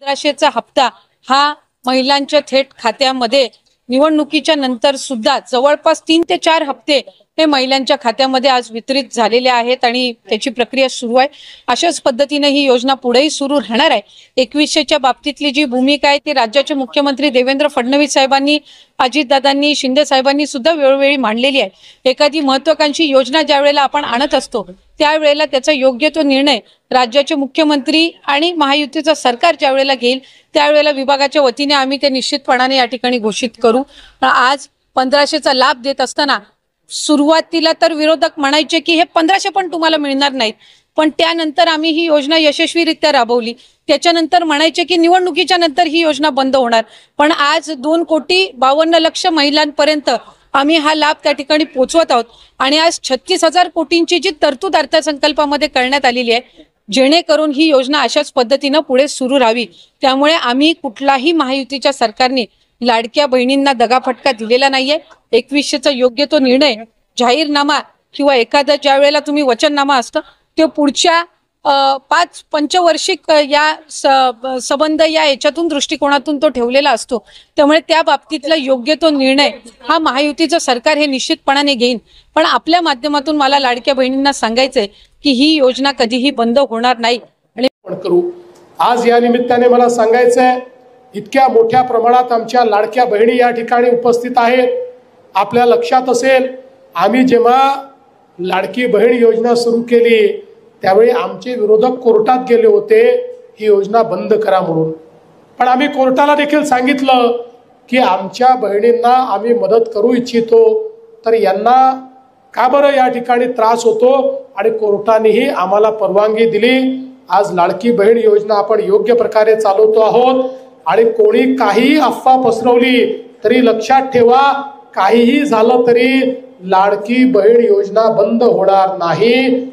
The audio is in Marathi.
1500चा हप्ता हा महिलांच्या थेट खात्यामध्ये निवडणुकीच्या नंतर सुद्धा जवळपास 3 ते 4 हप्ते हे महिलांच्या खात्यामध्ये आज वितरित झालेले आहेत आणि त्याची प्रक्रिया सुरू आहे। अशाच पद्धतीने ही योजना पुढेही सुरू राहणार आहे। 2100च्या बाबतीतली जी भूमिका आहे ती राज्याचे मुख्यमंत्री देवेंद्र फडणवीस साहेबांनी, अजितदादांनी, शिंदे साहेबांनी सुद्धा वेळोवेळी मांडलेली आहे। एखादी महत्त्वाकांक्षी योजना ज्या वेळेला आपण आणत असतो त्यावेळेला त्याचा योग्य तो निर्णय राज्याचे मुख्यमंत्री आणि महायुतीचं सरकार ज्या वेळेला घेईल त्यावेळेला विभागाच्या वतीने आम्ही ते निश्चितपणाने या ठिकाणी घोषित करू। आज 1500चा लाभ देत असताना सुरुवातीला तर विरोधक म्हणायचे की हे 1500 पण तुम्हाला मिळणार नाहीत, पण त्यानंतर आम्ही ही योजना यशस्वीरित्या राबवली। त्याच्यानंतर म्हणायचे की निवडणुकीच्या नंतर ही योजना बंद होणार, पण आज 2,52,00,000 महिलांपर्यंत आम्ही हा लाभ त्या ठिकाणी पोहोचवत आहोत आणि आज 36,000 कोटींची जी तरतूद अर्थसंकल्पामध्ये करण्यात आलेली आहे जेणेकरून ही योजना अशाच पद्धतीने पुढे सुरू राहावी। त्यामुळे आम्ही कुठलाही महायुतीच्या सरकारने लाडक्या बहिणींना दगाफटका दिलेला नाहीये। 2100चा योग्य तो निर्णय जाहीरनामा किंवा एखादा ज्या वेळेला तुम्ही वचननामा असतं ते पुढच्या 5 पंचवार्षिक या संबंध या याच्यातून दृष्टिकोनातून तो ठेवलेला असतो। त्यामुळे त्या बाबतीतला योग्य तो निर्णय हा महायुतीचं सरकार हे निश्चितपणाने घेईन। पण आपल्या माध्यमातून मला लाडक्या बहिणींना सांगायचंय की ही योजना कधीही बंद होणार नाही आणि करू। आज या निमित्ताने मला सांगायचंय इतक्या मोठ्या प्रमाणात आमच्या लाडक्या बहिणी या ठिकाणी उपस्थित आहेत। आपल्या लक्षात असेल आम्ही जेव्हा लाडकी बहीण योजना सुरू केली त्यावेळी आमचे विरोधक कोर्टात गेले होते ही योजना बंद करा म्हणून, पण आम्ही कोर्टाला देखील सांगितलं की आमच्या बहिणींना आम्ही मदत करू इच्छितो तर यांना का बरं या ठिकाणी त्रास होतो आणि कोर्टानेही आम्हाला परवानगी दिली। आज लाडकी बहीण योजना आपण योग्य प्रकारे चालवतो आहोत आणि कोणी काही अफवा पसरवली तरी लक्षात ठेवा काहीही झालं तरी लाडकी बहीण योजना बंद होणार नाही।